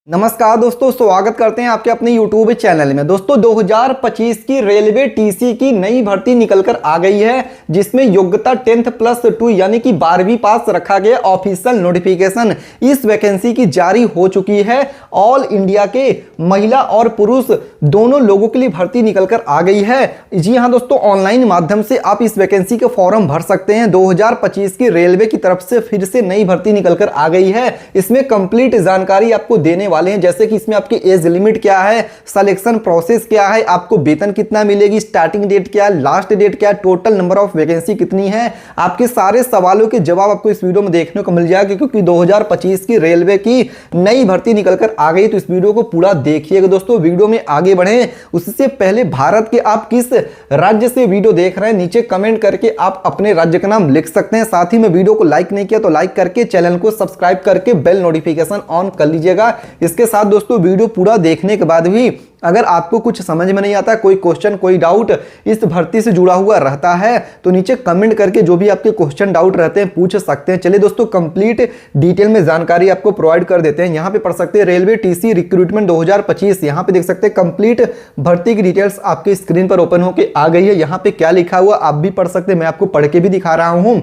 नमस्कार दोस्तों, स्वागत करते हैं आपके अपने YouTube चैनल में। दोस्तों 2025 की रेलवे टीसी की नई भर्ती निकलकर आ गई है, जिसमें योग्यता 10+2 यानी कि 12वीं पास रखा गया। ऑफिशियल नोटिफिकेशन इस वैकेंसी की जारी हो चुकी है। ऑल इंडिया के महिला और पुरुष दोनों लोगों के लिए भर्ती निकलकर आ गई है। जी हाँ दोस्तों, ऑनलाइन माध्यम से आप इस वैकेंसी के फॉर्म भर सकते हैं। 2025 की रेलवे की तरफ से फिर से नई भर्ती निकलकर आ गई है। इसमें कंप्लीट जानकारी आपको देने वाले हैं, जैसे कि इसमें आपकी एज लिमिट क्या है, सिलेक्शन प्रोसेस क्या है, आपको वेतन कितना मिलेगी, स्टार्टिंग डेट क्या है, लास्ट डेट क्या है, टोटल नंबर ऑफ वैकेंसी कितनी है। आपके सारे सवालों के जवाब आपको इस वीडियो में देखने को मिल जाएगा, क्योंकि 2025 की रेलवे की नई भर्ती निकलकर आ गई। तो इस वीडियो को पूरा देखिएगा दोस्तों। वीडियो में आगे बढ़े उससे पहले भारत के आप किस राज्य से वीडियो देख रहे हैं, नीचे कमेंट करके आप अपने राज्य का नाम लिख सकते हैं। साथ ही में वीडियो को लाइक नहीं किया तो लाइक करके चैनल को सब्सक्राइब करके बेल नोटिफिकेशन ऑन कर लीजिएगा। इसके साथ दोस्तों वीडियो पूरा देखने के बाद भी अगर आपको कुछ समझ में नहीं आता, कोई क्वेश्चन कोई डाउट इस भर्ती से जुड़ा हुआ रहता है, तो नीचे कमेंट करके जो भी आपके क्वेश्चन डाउट रहते हैं पूछ सकते हैं। चलिए दोस्तों, कंप्लीट डिटेल में जानकारी आपको प्रोवाइड कर देते हैं। यहाँ पे पढ़ सकते हैं रेलवे टीसी रिक्रूटमेंट 2025। यहाँ पे देख सकते हैं कंप्लीट भर्ती की डिटेल्स आपकी स्क्रीन पर ओपन होकर आ गई है। यहाँ पे क्या लिखा हुआ आप भी पढ़ सकते हैं, मैं आपको पढ़ के भी दिखा रहा हूँ।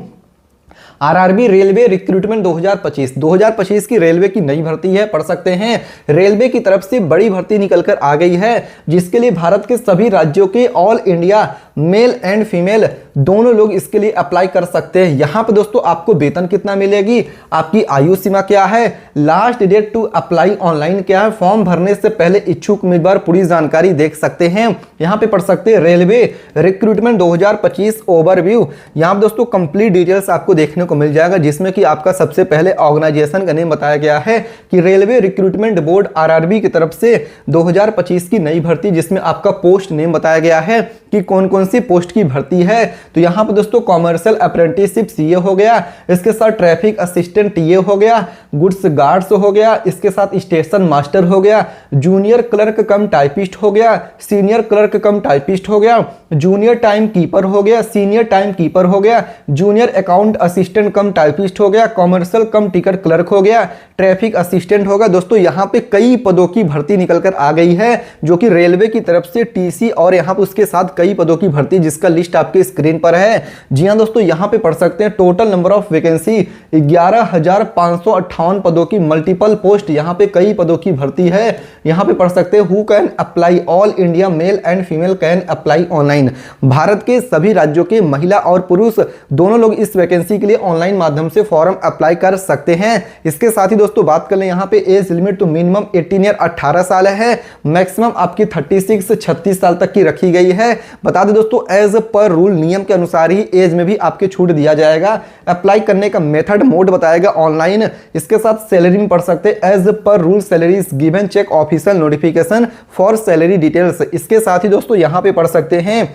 आरआरबी रेलवे रिक्रूटमेंट 2025 की रेलवे की नई भर्ती है, पढ़ सकते हैं। रेलवे की तरफ से बड़ी भर्ती निकलकर आ गई है, जिसके लिए भारत के सभी राज्यों के all India male and female दोनों लोग इसके लिए अप्लाई कर सकते हैं। यहां पर दोस्तों आपको वेतन कितना मिलेगी, आपकी आयु सीमा क्या है, last date to apply online क्या है, फॉर्म भरने से पहले इच्छुक उम्मीदवार पूरी जानकारी देख सकते हैं। यहां पे पढ़ सकते हैं रेलवे रिक्रूटमेंट 2025 ओवरव्यू। यहां पर दोस्तों कंप्लीट डिटेल्स आपको देखने को मिल जाएगा, जिसमें कि आपका सबसे पहले ऑर्गेनाइजेशन का नेम बताया गया है कि रेलवे रिक्रूटमेंट बोर्ड आरआरबी की तरफ से 2025 की नई भर्ती, जिसमें आपका पोस्ट नेम बताया गया है कि कौन कौन सी पोस्ट की भर्ती है। तो यहां पर दोस्तों कॉमर्शियल अप्रेंटिसशिप सीए हो गया, इसके साथ ट्रैफिक असिस्टेंट टीए हो गया, गुड्स गार्ड्स हो गया, इसके साथ स्टेशन मास्टर हो गया, जूनियर क्लर्क कम टाइपिस्ट हो गया, सीनियर क्लर्क कम टाइपिस्ट हो गया, जूनियर टाइम कीपर हो गया, सीनियर टाइम कीपर हो गया, जूनियर अकाउंट असिस्टेंट कम टाइपिस्ट हो गया, कॉमर्शियल कम टिकट क्लर्क हो गया, ट्रैफिक असिस्टेंट होगा। दोस्तों यहां पे कई पदों की भर्ती निकलकर आ गई है, जो कि रेलवे की तरफ से टीसी और यहां पर उसके साथ कई पदों की भर्ती, जिसका लिस्ट आपके स्क्रीन पर है। जी हां दोस्तों, यहां पे पढ़ सकते हैं टोटल नंबर ऑफ वैकेंसी 11,558 पदों की, मल्टीपल पोस्ट, यहां पे कई पदों की भर्ती है। यहां पे पढ़ सकते हैं who can apply, all India male and female can apply online. Bharat के सभी राज्यों के महिला और पुरुष दोनों लोग इस वैकेंसी के लिए ऑनलाइन माध्यम से फॉर्म अप्लाई कर सकते हैं। इसके साथ ही दोस्तों बात कर लें यहाँ पे एज लिमिट, तो मिनिमम 18 ईयर 18 साल है, मैक्सिमम आपकी 36 से 36 साल तक की रखी गई है। बता दें दोस्तों, एज पर रूल नियम के अनुसार ही एज में भी आपके छूट दिया जाएगा। अप्लाई करने का मेथड मोड बताएगा ऑनलाइन। इसके साथ सैलरी में पढ़ सकते हैं as per rule salary is given, check official notification for salary details. इसके साथ ही दोस्तों यहाँ पे पढ़ सकते हैं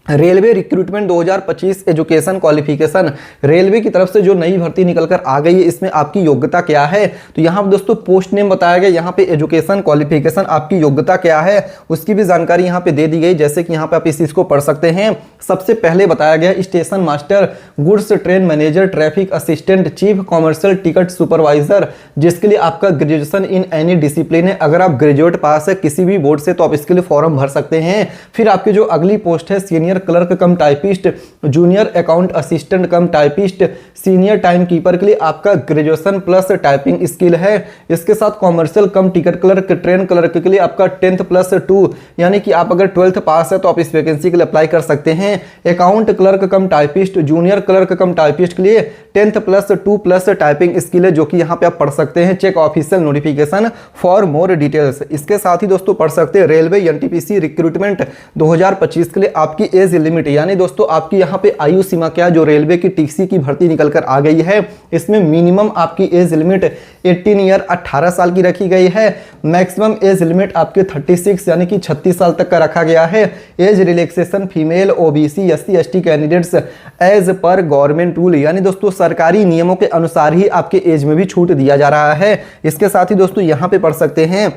railway recruitment 2025 education qualification. Railway की तरफ से जो नई भर्ती निकलकर आ गई है, इसमें आपकी योग्यता क्या है। तो यहाँ पर दोस्तों पोस्ट नेम बताया गया, यहाँ पे एजुकेशन क्वालिफिकेशन आपकी योग्यता क्या है उसकी भी जानकारी यहाँ पे दे दी गई, जैसे कि यहाँ पे आप इस चीज को पढ़ सकते हैं। सबसे पहले बताया गया station master, goods train manager, traffic assistant, chief commercial ticket supervisor, जिसके लिए आपका ग्रेजुएशन इन एनी डिसिप्लिन है। अगर आप ग्रेजुएट पास है किसी भी बोर्ड से तो आप इसके लिए फॉर्म भर सकते हैं। फिर आपकी जो अगली पोस्ट है सीनियर क्लर्क कम टाइपिस्ट, जूनियर अकाउंट असिस्टेंट कम टाइपिस्ट, सीनियर टाइम कीपर के लिए आपका ग्रेजुएशन प्लस टाइपिंग स्किल है। इसके साथ कॉमर्शियल कम टिकट क्लर्क, ट्रेन क्लर्क के लिए आपका 10+2 यानी कि आप अगर 12th पास है तो आप इस वैकेंसी के लिए अप्लाई कर सकते हैं। अकाउंट क्लर्क कम टाइपिस्ट, जूनियर क्लर्क कम टाइपिस्ट के लिए 10+2 प्लस टाइपिंग स्किल है, जो कि यहाँ पे आप पढ़ सकते हैं। Check official notification for more details. इसके साथ ही दोस्तों पढ़ सकते हैं रेलवे एनटीपीसी रिक्रूटमेंट 2025 के लिए आपकी एज लिमिट, यानी दोस्तों आपकी यहाँ पे आयु सीमा क्या है, जो रेलवे की टीसी की भर्ती निकलकर आ गई है। इसमें मिनिमम आपकी एज लिमिट 18 ईयर 18 साल की रखी गई है, मैक्सिमम एज लिमिट आपके 36 यानी कि 36 साल तक का रखा गया है। Age relaxation female, OBC, SC ST candidates as per government rule, यानी दोस्तों सरकारी नियमों के अनुसार ही आपके एज में भी छूट दिया जा रहा है। इसके साथ ही दोस्तों यहाँ पे पढ़ सकते हैं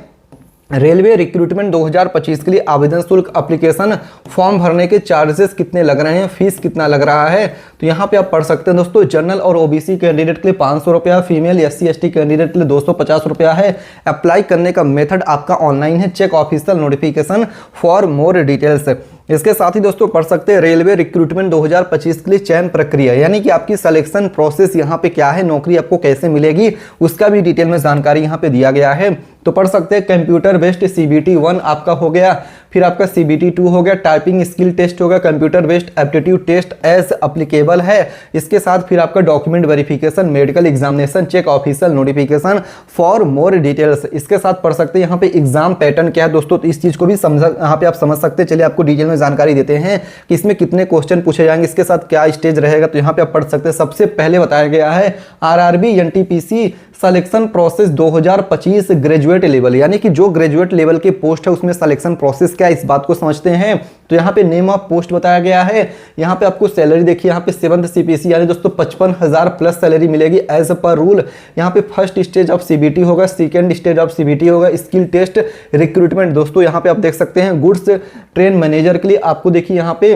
रेलवे रिक्रूटमेंट 2025 के लिए आवेदन शुल्क एप्लीकेशन फॉर्म भरने के चार्जेस कितने लग रहे हैं, फीस कितना लग रहा है, तो यहाँ पे आप पढ़ सकते हैं दोस्तों। जनरल और ओबीसी कैंडिडेट के लिए 500 रुपया, फीमेल एससी एसटी कैंडिडेट के लिए 250 रुपया है। अप्लाई करने का मेथड आपका ऑनलाइन है। Check official notification for more details. इसके साथ ही दोस्तों पढ़ सकते हैं रेलवे रिक्रूटमेंट 2025 के लिए चयन प्रक्रिया, यानी कि आपकी सिलेक्शन प्रोसेस यहाँ पे क्या है, नौकरी आपको कैसे मिलेगी, उसका भी डिटेल में जानकारी यहाँ पे दिया गया है। तो पढ़ सकते हैं कंप्यूटर बेस्ड CBT 1 आपका हो गया, फिर आपका CBT 2 हो गया, टाइपिंग स्किल टेस्ट हो गया, computer based aptitude test as applicable है। इसके साथ फिर आपका document verification, medical examination, check official notification for more details. इसके साथ पढ़ सकते हैं यहाँ पे एग्जाम पैटर्न क्या है दोस्तों, तो इस चीज को भी यहाँ पे आप समझ सकते हैं। चलिए आपको डिटेल में जानकारी देते हैं कि इसमें कितने क्वेश्चन पूछे जाएंगे, इसके साथ क्या स्टेज रहेगा, तो यहाँ पे आप पढ़ सकते हैं। सबसे पहले बताया गया है RRB NTPC selection process 2025 graduate level, यानी कि जो ग्रेजुएट लेवल के पोस्ट है उसमें सिलेक्शन प्रोसेस क्या है, इस बात को समझते हैं। तो यहाँ पे नेम ऑफ पोस्ट बताया गया है। यहाँ पे आपको सैलरी देखिए, यहाँ पे 7th CPC यानी दोस्तों 55,000 प्लस सैलरी मिलेगी एज पर रूल। यहाँ पे फर्स्ट स्टेज ऑफ CBT होगा, सेकेंड स्टेज ऑफ CBT होगा। स्किल टेस्ट रिक्रूटमेंट दोस्तों यहाँ पे आप देख सकते हैं गुड्स ट्रेन मैनेजर के लिए आपको देखिए यहाँ पे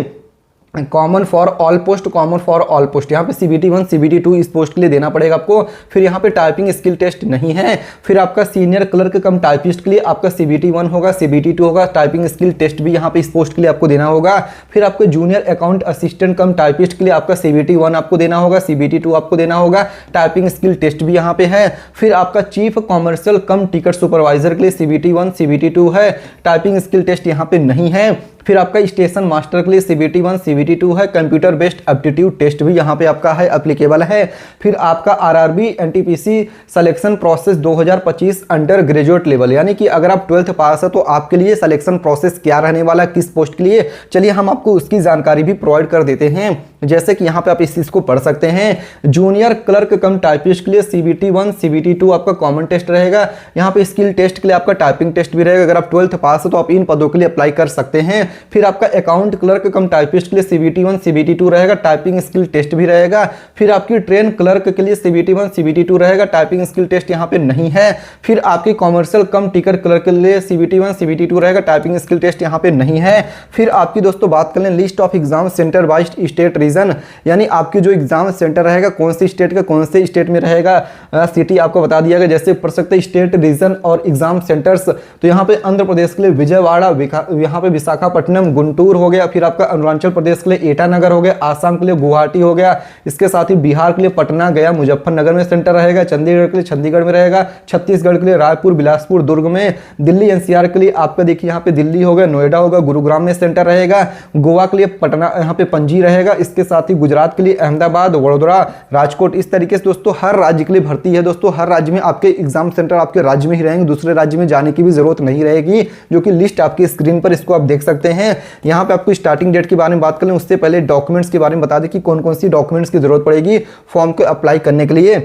common for all post, common for all post, यहाँ पे CBT 1 CBT 2 इस पोस्ट के लिए देना पड़ेगा आपको। फिर यहाँ पे टाइपिंग स्किल टेस्ट नहीं है। फिर आपका सीनियर क्लर्क कम टाइपिस्ट के लिए आपका CBT 1 होगा, CBT 2 होगा, टाइपिंग स्किल टेस्ट भी यहाँ पे इस पोस्ट के लिए आपको देना होगा। फिर आपको जूनियर अकाउंट असिस्टेंट कम टाइपिस्ट के लिए आपका CBT 1 आपको देना होगा, CBT 2 आपको देना होगा, टाइपिंग स्किल टेस्ट भी यहाँ पे है। फिर आपका चीफ कॉमर्शियल कम टिकट सुपरवाइजर के लिए CBT 1 CBT 2 है, टाइपिंग स्किल टेस्ट यहाँ पे नहीं है। फिर आपका स्टेशन मास्टर के लिए CBT 1 CBT 2 है, कंप्यूटर बेस्ड एप्टीट्यूड टेस्ट भी यहाँ पे आपका है, एप्लीकेबल है। फिर आपका RRB NTPC selection process 2025 under graduate level, यानी कि अगर आप 12th पास है तो आपके लिए सिलेक्शन प्रोसेस क्या रहने वाला, किस पोस्ट के लिए, चलिए हम आपको उसकी जानकारी भी प्रोवाइड कर देते हैं। जैसे कि यहाँ पे आप इस चीज को पढ़ सकते हैं। जूनियर क्लर्क कम टाइपिस्ट के लिए CBT 1 CBT 2 आपका कॉमन टेस्ट रहेगा। यहाँ पे स्किल टेस्ट के लिए आपका टाइपिंग टेस्ट भी रहेगा। अगर आप 12th पास हो तो आप इन पदों के लिए अप्लाई कर सकते हैं। फिर आपका अकाउंट क्लर्क कम टाइपिस्ट के लिए CBT 1 CBT 2 रहेगा, टाइपिंग स्किल टेस्ट भी रहेगा। फिर आपकी ट्रेन क्लर्क के लिए CBT 1 CBT 2 रहेगा, टाइपिंग स्किल टेस्ट यहाँ पे नहीं है। फिर आपकी कॉमर्शियल कम टिकट क्लर्क के लिए CBT 1 CBT 2 रहेगा, टाइपिंग स्किल टेस्ट यहाँ पे नहीं है। फिर आपकी दोस्तों बात कर लें list of exam center by state region, यानी आपकी जो एग्जाम सेंटर रहेगा कौन सी स्टेट का कौन से स्टेट में रहेगा, सिटी आपको बता दिया गया। जैसे पढ़ सकते हैं स्टेट रीजन और एग्जाम सेंटर्स, तो यहाँ पे आंध्र प्रदेश के लिए विजयवाड़ा, यहाँ पे विशाखापट्टनम गुंटूर हो गया। फिर आपका अरुणाचल प्रदेश के लिए ईटानगर हो गया, आसाम के लिए गुवाहाटी हो गया। इसके साथ ही बिहार के लिए पटना, गया, मुजफ्फरनगर में सेंटर रहेगा। चंडीगढ़ के लिए चंडीगढ़ में रहेगा। छत्तीसगढ़ के लिए रायपुर, बिलासपुर, दुर्ग में। दिल्ली NCR के लिए आपका देखिए यहाँ पे दिल्ली होगा, नोएडा होगा, गुरुग्राम में सेंटर रहेगा। गोवा के लिए पटना, यहाँ पे पणजी रहेगा। इसके साथ ही गुजरात के लिए अहमदाबाद, वडोदरा, राजकोट। इस तरीके से दोस्तों हर राज्य के लिए भर्ती है। दोस्तों हर राज्य में आपके एग्जाम सेंटर आपके राज्य में ही रहेंगे, दूसरे राज्य में जाने की भी जरूरत नहीं रहेगी, जो कि लिस्ट आपकी स्क्रीन पर इसको आप देख सकते हैं। यहाँ पे आपको स्टार्टिंग डेट के बारे में बात करें उससे पहले डॉक्यूमेंट्स के बारे में बता दें कि कौन कौन सी डॉक्यूमेंट्स की जरूरत पड़ेगी फॉर्म को अप्लाई करने के लिए।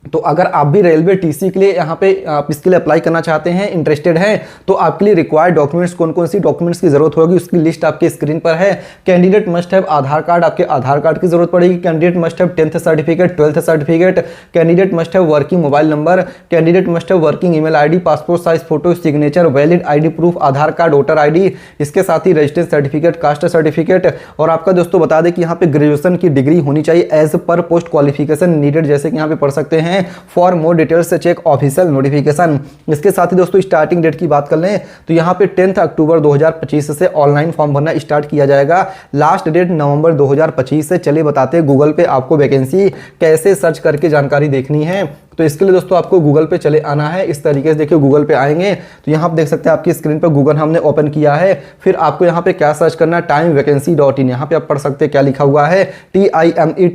तो अगर आप भी रेलवे टीसी के लिए यहाँ पे आप इसके लिए अप्लाई करना चाहते हैं, इंटरेस्टेड हैं, तो आपके लिए रिक्वायर्ड डॉक्यूमेंट्स कौन कौन सी डॉक्यूमेंट्स की जरूरत होगी उसकी लिस्ट आपके स्क्रीन पर है। Candidate must have Aadhaar card, आपके आधार कार्ड की जरूरत पड़ेगी। Candidate must have 10th certificate, 12th certificate. Candidate must have working mobile number. Candidate must have working email ID, passport size photo, signature, valid ID proof, Aadhaar card, voter ID. इसके साथ ही registration certificate, caste certificate. और आपका दोस्तों बता दें कि यहाँ पे ग्रेजुएशन की डिग्री होनी चाहिए as per post qualification needed, जैसे कि यहाँ पे पढ़ सकते हैं। फॉर मोर डिटेल्स से चेक ऑफिशियल नोटिफिकेशन। इसके साथ ही दोस्तों स्टार्टिंग डेट की बात कर लें तो यहाँ पे 10 अक्टूबर 2025 से ऑनलाइन फॉर्म भरना स्टार्ट किया जाएगा। लास्ट डेट नवंबर 2025 से। चलिए बताते हैं गूगल पे आपको वैकेंसी कैसे सर्च करके जानकारी देखनी है। तो इसके लिए दोस्तों आपको गूगल पे चले आना है। इस तरीके से देखिए गूगल पे आएंगे तो यहाँ आप देख सकते हैं आपकी स्क्रीन पर गूगल हमने ओपन किया है। फिर आपको यहाँ पे क्या सर्च करना है, timevacany.in। यहाँ पे आप पढ़ सकते हैं क्या लिखा हुआ है, TIME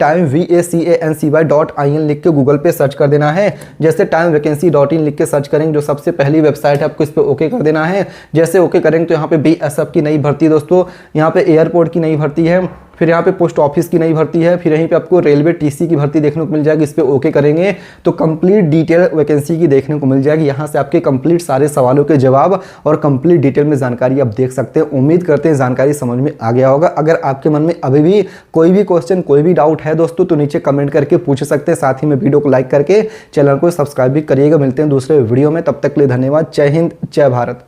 TIMEVACANCY.IN लिख के गूगल पे सर्च कर देना है। जैसे timevacany.in लिख के सर्च करेंगे, जो सबसे पहली वेबसाइट है आपको इस पर ओके कर देना है। जैसे ओके करेंगे तो यहाँ पे BSF की नई भर्ती दोस्तों, यहाँ पे एयरपोर्ट की नई भर्ती है। फिर यहाँ पे पोस्ट ऑफिस की नई भर्ती है, फिर यहीं पे आपको रेलवे टीसी की भर्ती देखने को मिल जाएगी। इस पे ओके करेंगे तो कंप्लीट डिटेल वैकेंसी की देखने को मिल जाएगी। यहाँ से आपके कंप्लीट सारे सवालों के जवाब और कंप्लीट डिटेल में जानकारी आप देख सकते हैं। उम्मीद करते हैं जानकारी समझ में आ गया होगा। अगर आपके मन में अभी भी कोई भी क्वेश्चन, कोई भी डाउट है दोस्तों, तो नीचे कमेंट करके पूछ सकते हैं। साथ ही में वीडियो को लाइक करके चैनल को सब्सक्राइब भी करिएगा। मिलते हैं दूसरे वीडियो में, तब तक के लिए धन्यवाद। जय हिंद, जय भारत।